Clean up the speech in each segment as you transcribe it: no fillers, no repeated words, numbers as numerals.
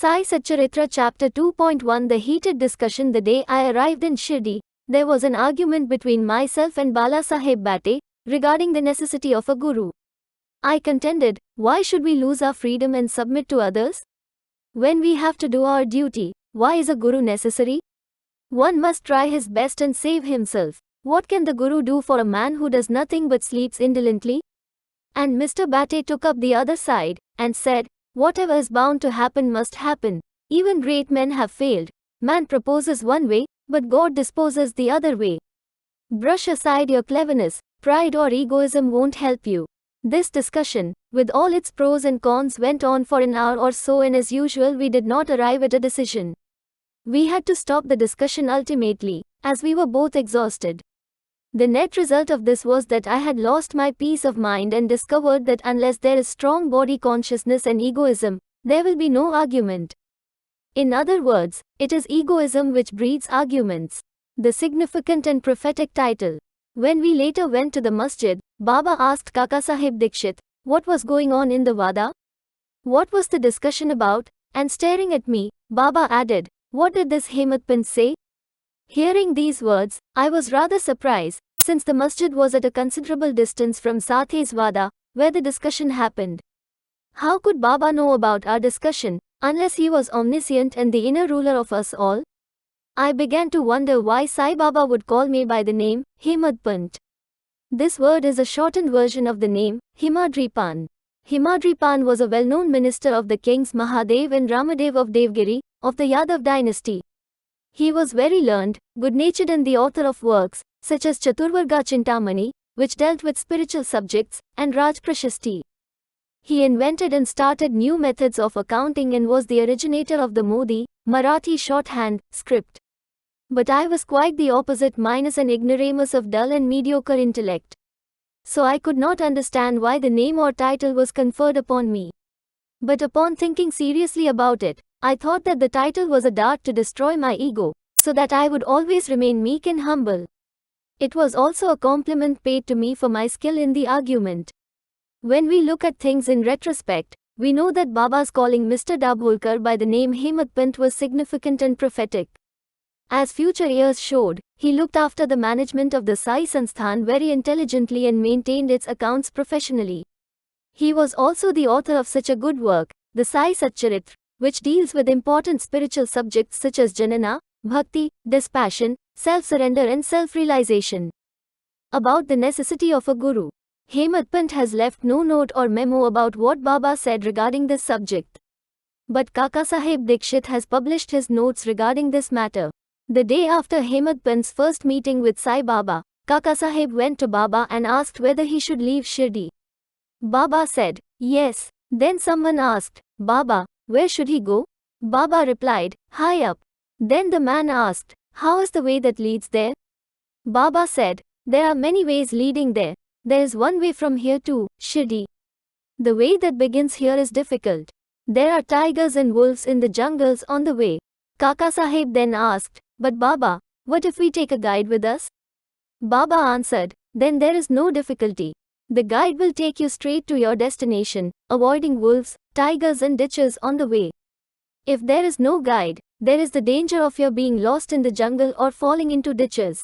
Sai Satcharitra Chapter 2.1 The heated discussion. The day I arrived in Shirdi, there was an argument between myself and Bala Saheb Bate regarding the necessity of a guru. I contended, why should we lose our freedom and submit to others? When we have to do our duty, why is a guru necessary? One must try his best and save himself. What can the guru do for a man who does nothing but sleeps indolently? And Mr. Bate took up the other side and said, whatever is bound to happen must happen. Even great men have failed. Man proposes one way, but God disposes the other way. Brush aside your cleverness, pride or egoism won't help you. This discussion, with all its pros and cons, went on for an hour or so, and as usual we did not arrive at a decision. We had to stop the discussion ultimately, as we were both exhausted. The net result of this was that I had lost my peace of mind and discovered that unless there is strong body consciousness and egoism, there will be no argument. In other words, it is egoism which breeds arguments. The significant and prophetic title. When we later went to the masjid, Baba asked Kaka Saheb Dikshit, what was going on in the Wada? What was the discussion about? And staring at me, Baba added, what did this Hemant Pant say? Hearing these words, I was rather surprised, since the masjid was at a considerable distance from Sathe's Wada, where the discussion happened. How could Baba know about our discussion, unless he was omniscient and the inner ruler of us all? I began to wonder why Sai Baba would call me by the name, Hemant Pant. This word is a shortened version of the name, Himadripan. Himadripan was a well-known minister of the kings Mahadev and Ramadev of Devgiri, of the Yadav dynasty. He was very learned, good-natured and the author of works, such as Chaturvarga Chintamani, which dealt with spiritual subjects, and Raj Prashasti. He invented and started new methods of accounting and was the originator of the Modi, Marathi shorthand, script. But I was quite the opposite, minus an ignoramus of dull and mediocre intellect. So I could not understand why the name or title was conferred upon me. But upon thinking seriously about it, I thought that the title was a dart to destroy my ego, so that I would always remain meek and humble. It was also a compliment paid to me for my skill in the argument. When we look at things in retrospect, we know that Baba's calling Mr. Dabholkar by the name Hemant Pant was significant and prophetic. As future years showed, he looked after the management of the Sai Sansthan very intelligently and maintained its accounts professionally. He was also the author of such a good work, the Sai Satcharitra, which deals with important spiritual subjects such as Janana, Bhakti, dispassion, self-surrender and self-realization. About the necessity of a guru, Hemant Pant has left no note or memo about what Baba said regarding this subject. But Kaka Saheb Dikshit has published his notes regarding this matter. The day after Hemant Pant's first meeting with Sai Baba, Kaka Saheb went to Baba and asked whether he should leave Shirdi. Baba said, yes. Then someone asked, Baba, where should he go? Baba replied, high up. Then the man asked, how is the way that leads there? Baba said, there are many ways leading there. There is one way from here to Shirdi. The way that begins here is difficult. There are tigers and wolves in the jungles on the way. Kaka Saheb then asked, but Baba, what if we take a guide with us? Baba answered, then there is no difficulty. The guide will take you straight to your destination, avoiding wolves, tigers and ditches on the way. If there is no guide, there is the danger of your being lost in the jungle or falling into ditches.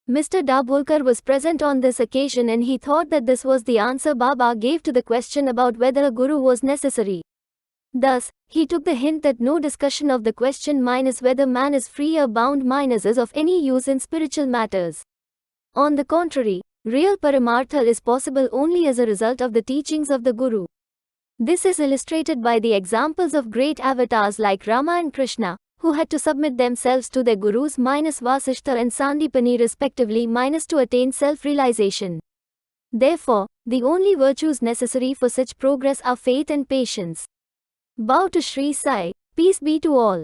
Mr. Dabholkar was present on this occasion and he thought that this was the answer Baba gave to the question about whether a guru was necessary. Thus, he took the hint that no discussion of the question minus whether man is free or bound minus is of any use in spiritual matters. On the contrary, real Paramartha is possible only as a result of the teachings of the Guru. This is illustrated by the examples of great avatars like Rama and Krishna, who had to submit themselves to their gurus minus Vasishtha and Sandipani respectively minus to attain self-realization. Therefore, the only virtues necessary for such progress are faith and patience. Bow to Sri Sai, peace be to all.